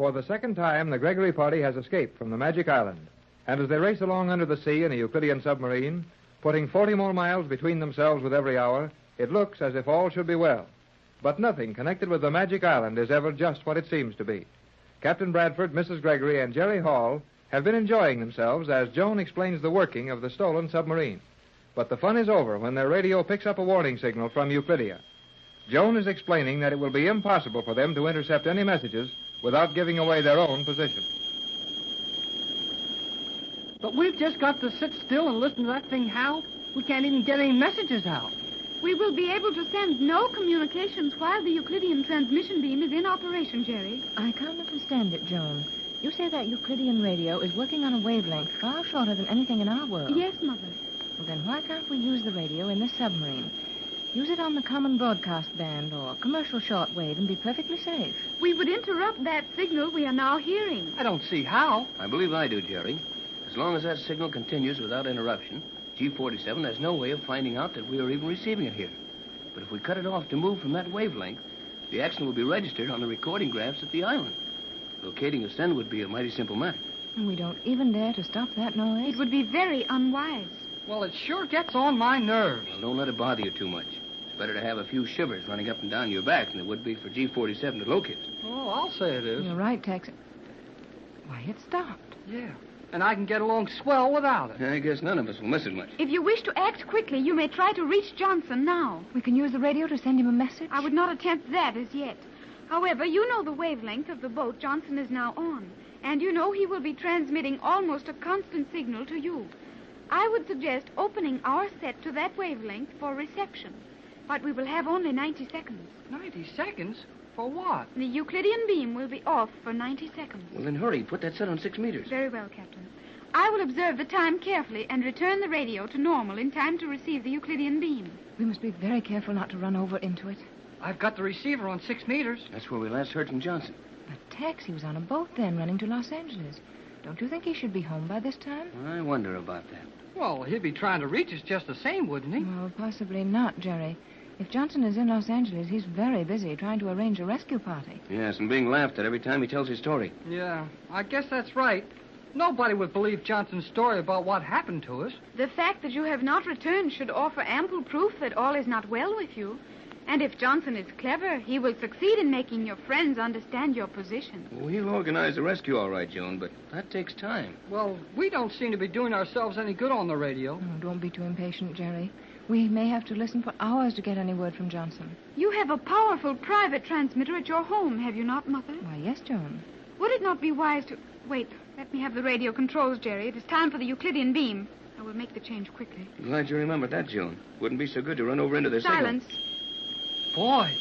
For the second time, the Gregory party has escaped from the Magic Island. And as they race along under the sea in a Euclidean submarine, putting 40 more miles between themselves with every hour, it looks as if all should be well. But nothing connected with the Magic Island is ever just what it seems to be. Captain Bradford, Mrs. Gregory, and Jerry Hall have been enjoying themselves as Joan explains the working of the stolen submarine. But the fun is over when their radio picks up a warning signal from Euclidia. Joan is explaining that it will be impossible for them to intercept any messages without giving away their own position. But we've just got to sit still and listen to that thing howl. We can't even get any messages out. We will be able to send no communications while the Euclidean transmission beam is in operation, Jerry. I can't understand it, Joan. You say that Euclidean radio is working on a wavelength far shorter than anything in our world. Yes, Mother. Well, then why can't we use the radio in this submarine? Use it on the common broadcast band or commercial shortwave and be perfectly safe. We would interrupt that signal we are now hearing. I don't see how. I believe I do, Jerry. As long as that signal continues without interruption, G47 has no way of finding out that we are even receiving it here. But if we cut it off to move from that wavelength, the action will be registered on the recording graphs at the island. Locating us then would be a mighty simple matter. And we don't even dare to stop that noise. It would be very unwise. Well, it sure gets on my nerves. Well, don't let it bother you too much. It's better to have a few shivers running up and down your back than it would be for G47 to locate us. Oh, I'll say it is. You're right, Tex. Why, it stopped. Yeah. And I can get along swell without it. I guess none of us will miss it much. If you wish to act quickly, you may try to reach Johnson now. We can use the radio to send him a message? I would not attempt that as yet. However, you know the wavelength of the boat Johnson is now on. And you know he will be transmitting almost a constant signal to you. I would suggest opening our set to that wavelength for reception. But we will have only 90 seconds. 90 seconds? For what? The Euclidean beam will be off for 90 seconds. Well, then hurry. Put that set on 6 meters. Very well, Captain. I will observe the time carefully and return the radio to normal in time to receive the Euclidean beam. We must be very careful not to run over into it. I've got the receiver on 6 meters. That's where we last heard from Johnson. But Tex, he was on a boat then, running to Los Angeles. Don't you think he should be home by this time? I wonder about that. Well, he'd be trying to reach us just the same, wouldn't he? Well, possibly not, Jerry. If Johnson is in Los Angeles, he's very busy trying to arrange a rescue party. Yes, and being laughed at every time he tells his story. Yeah, I guess that's right. Nobody would believe Johnson's story about what happened to us. The fact that you have not returned should offer ample proof that all is not well with you. And if Johnson is clever, he will succeed in making your friends understand your position. Well, he'll organize the rescue all right, Joan, but that takes time. Well, we don't seem to be doing ourselves any good on the radio. Oh, don't be too impatient, Jerry. We may have to listen for hours to get any word from Johnson. You have a powerful private transmitter at your home, have you not, Mother? Why, yes, Joan. Would it not be wise to... Wait, let me have the radio controls, Jerry. It is time for the Euclidean beam. I will make the change quickly. Glad you remembered that, Joan. Wouldn't be so good to run over into the Silence. Boy,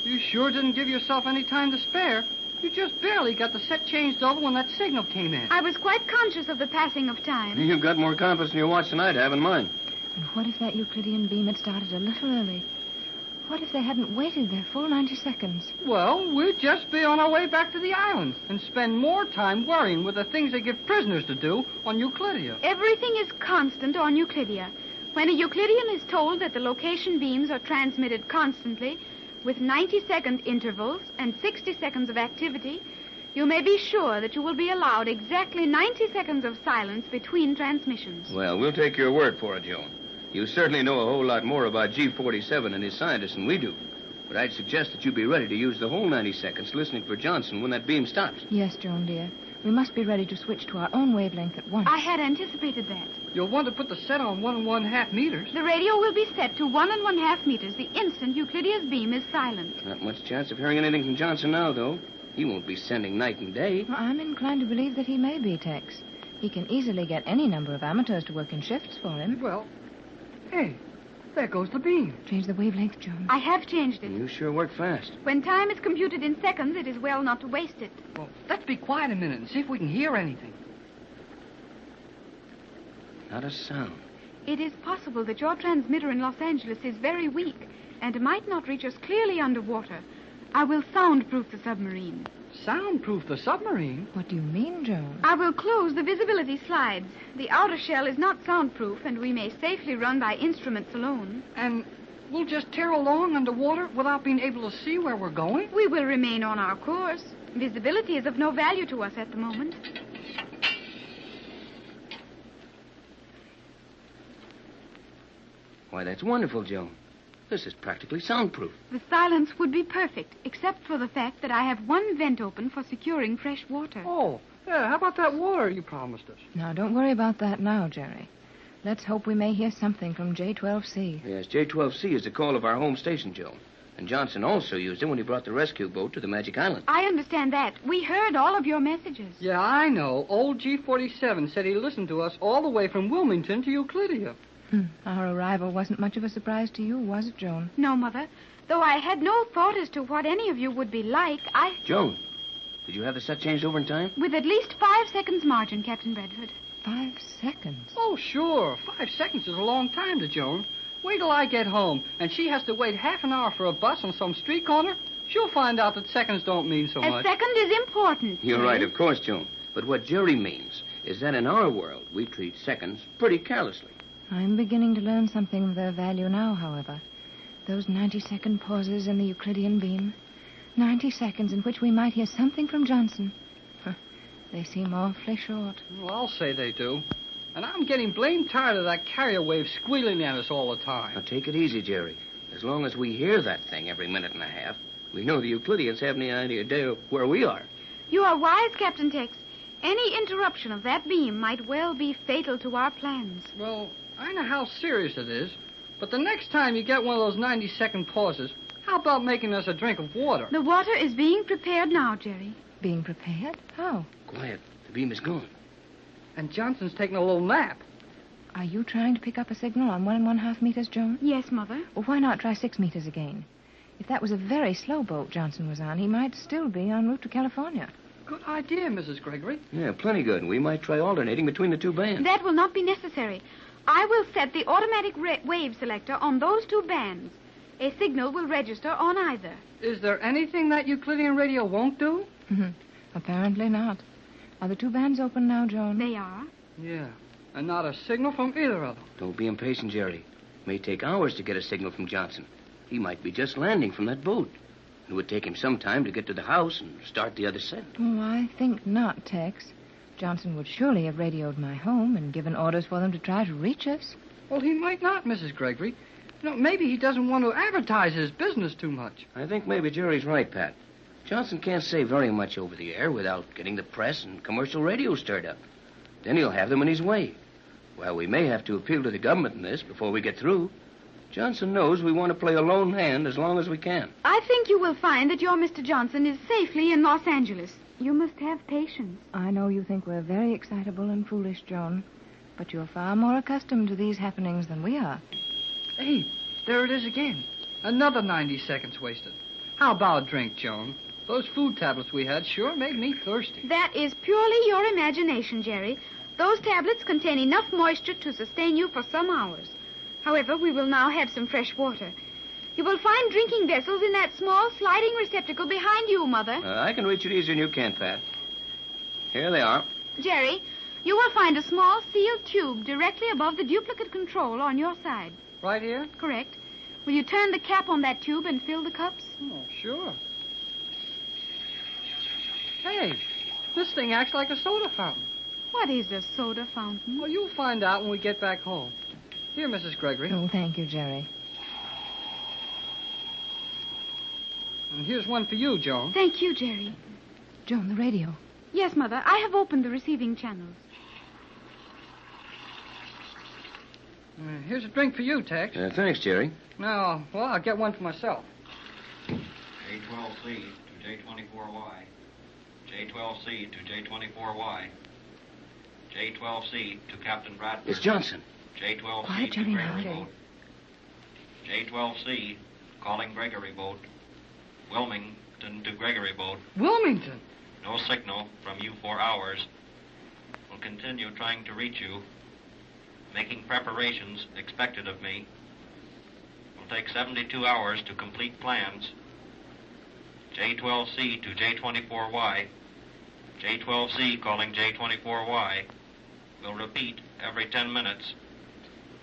you sure didn't give yourself any time to spare. You just barely got the set changed over when that signal came in. I was quite conscious of the passing of time. You've got more confidence in your watch than I'd have in mine. And what if that Euclidean beam had started a little early? What if they hadn't waited their full 90 seconds? Well, we'd just be on our way back to the island and spend more time worrying with the things they give prisoners to do on Euclidia. Everything is constant on Euclidia. When a Euclidean is told that the location beams are transmitted constantly with 90-second intervals and 60 seconds of activity, you may be sure that you will be allowed exactly 90 seconds of silence between transmissions. Well, we'll take your word for it, Joan. You certainly know a whole lot more about G47 and his scientists than we do. But I'd suggest that you be ready to use the whole 90 seconds listening for Johnson when that beam stops. Yes, Joan, dear. We must be ready to switch to our own wavelength at once. I had anticipated that. You'll want to put the set on 1 1/2 meters. The radio will be set to 1 1/2 meters the instant Euclidia's beam is silent. Not much chance of hearing anything from Johnson now, though. He won't be sending night and day. Well, I'm inclined to believe that he may be, Tex. He can easily get any number of amateurs to work in shifts for him. Well, hey, there goes the beam. Change the wavelength, Joan. I have changed it. You sure work fast. When time is computed in seconds, it is well not to waste it. Well, let's be quiet a minute and see if we can hear anything. Not a sound. It is possible that your transmitter in Los Angeles is very weak and might not reach us clearly underwater. I will soundproof the submarine. Soundproof the submarine? What do you mean, Joan? I will close the visibility slides. The outer shell is not soundproof, and we may safely run by instruments alone. And we'll just tear along underwater without being able to see where we're going? We will remain on our course. Visibility is of no value to us at the moment. Why, that's wonderful, Joan. This is practically soundproof. The silence would be perfect, except for the fact that I have one vent open for securing fresh water. Oh, yeah, how about that water you promised us? Now, don't worry about that now, Jerry. Let's hope we may hear something from J-12C. Yes, J-12C is the call of our home station, Joan. And Johnson also used it when he brought the rescue boat to the Magic Island. I understand that. We heard all of your messages. Yeah, I know. Old G47 said he listened to us all the way from Wilmington to Euclidia. Our arrival wasn't much of a surprise to you, was it, Joan? No, Mother. Though I had no thought as to what any of you would be like, Joan, did you have the set changed over in time? With at least 5 seconds margin, Captain Bradford. 5 seconds? Oh, sure. 5 seconds is a long time to Joan. Wait till I get home, and she has to wait half an hour for a bus on some street corner. She'll find out that seconds don't mean so much. A second is important. You're right, of course, Joan. But what Jerry means is that in our world, we treat seconds pretty carelessly. I'm beginning to learn something of their value now, however. Those 90-second pauses in the Euclidean beam. 90 seconds in which we might hear something from Johnson. They seem awfully short. Well, I'll say they do. And I'm getting blamed tired of that carrier wave squealing at us all the time. Now, take it easy, Jerry. As long as we hear that thing every minute and a half, we know the Euclideans haven't any idea where we are. You are wise, Captain Tex. Any interruption of that beam might well be fatal to our plans. Well, I know how serious it is. But the next time you get one of those 90-second pauses, how about making us a drink of water? The water is being prepared now, Jerry. Being prepared? How? Quiet. The beam is gone. And Johnson's taking a little nap. Are you trying to pick up a signal on 1 1/2 meters, Joan? Yes, Mother. Well, why not try 6 meters again? If that was a very slow boat Johnson was on, he might still be en route to California. Good idea, Mrs. Gregory. Yeah, plenty good. We might try alternating between the two bands. That will not be necessary. I will set the automatic wave selector on those 2 bands. A signal will register on either. Is there anything that Euclidean radio won't do? Apparently not. Are the 2 bands open now, Joan? They are. Yeah, and not a signal from either of them. Don't be impatient, Jerry. It may take hours to get a signal from Johnson. He might be just landing from that boat. It would take him some time to get to the house and start the other set. Oh, I think not, Tex. Johnson would surely have radioed my home and given orders for them to try to reach us. Well, he might not, Mrs. Gregory. You know, maybe he doesn't want to advertise his business too much. I think maybe Jerry's right, Pat. Johnson can't say very much over the air without getting the press and commercial radio stirred up. Then he'll have them in his way. Well, we may have to appeal to the government in this before we get through. Johnson knows we want to play a lone hand as long as we can. I think you will find that your Mr. Johnson is safely in Los Angeles. You must have patience. I know you think we're very excitable and foolish, Joan, but you're far more accustomed to these happenings than we are. Hey, there it is again. Another 90 seconds wasted. How about a drink, Joan? Those food tablets we had sure made me thirsty. That is purely your imagination, Jerry. Those tablets contain enough moisture to sustain you for some hours. However, we will now have some fresh water. You will find drinking vessels in that small sliding receptacle behind you, Mother. I can reach it easier than you can, Pat. Here they are. Jerry, you will find a small sealed tube directly above the duplicate control on your side. Right here? Correct. Will you turn the cap on that tube and fill the cups? Oh, sure. Hey, this thing acts like a soda fountain. What is a soda fountain? Well, you'll find out when we get back home. Here, Mrs. Gregory. Oh, thank you, Jerry. And here's one for you, Joan. Thank you, Jerry. Joan, the radio. Yes, Mother. I have opened the receiving channels. Here's a drink for you, Tex. Thanks, Jerry. No, well, I'll get one for myself. J12C to J24Y. J12C to J24Y. J12C to Captain Bradford. It's Johnson. J12C Quiet, to Jerry, Gregory now. boat. J12C calling Gregory boat. Wilmington to Gregory boat. Wilmington? No signal from you for hours. Will continue trying to reach you. Making preparations expected of me. Will take 72 hours to complete plans. J12C to J24Y. J12C calling J24Y. Will repeat every 10 minutes.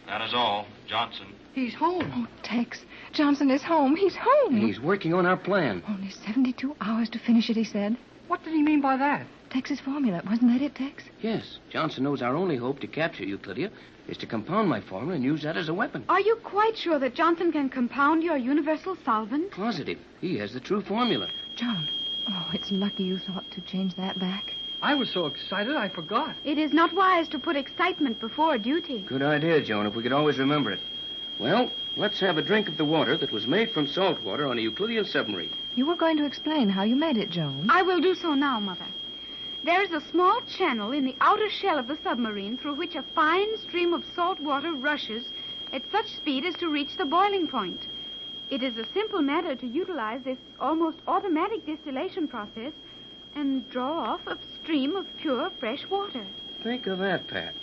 That is all. Johnson. He's home. Oh, Tex. Johnson is home. He's home. He's working on our plan. Only 72 hours to finish it, he said. What did he mean by that? Tex's formula. Wasn't that it, Tex? Yes. Johnson knows our only hope to capture Euclidia is to compound my formula and use that as a weapon. Are you quite sure that Johnson can compound your universal solvent? Positive. He has the true formula. Joan. Oh, it's lucky you thought to change that back. I was so excited I forgot. It is not wise to put excitement before duty. Good idea, Joan, if we could always remember it. Well, let's have a drink of the water that was made from salt water on a Euclidean submarine. You were going to explain how you made it, Joan. I will do so now, Mother. There is a small channel in the outer shell of the submarine through which a fine stream of salt water rushes at such speed as to reach the boiling point. It is a simple matter to utilize this almost automatic distillation process and draw off a stream of pure, fresh water. Think of that, Pat.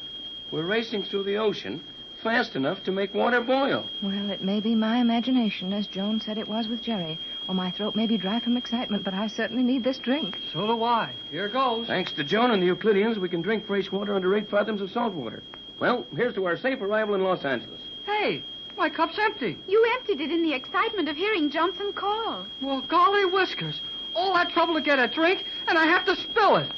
We're racing through the ocean fast enough to make water boil. Well, it may be my imagination, as Joan said it was with Jerry, or my throat may be dry from excitement, but I certainly need this drink. So do I. Here goes. Thanks to Joan and the Euclideans, we can drink fresh water under 8 fathoms of salt water. Well, here's to our safe arrival in Los Angeles. Hey, my cup's empty. You emptied it in the excitement of hearing Johnson call. Well, golly whiskers. All that trouble to get a drink, and I have to spill it.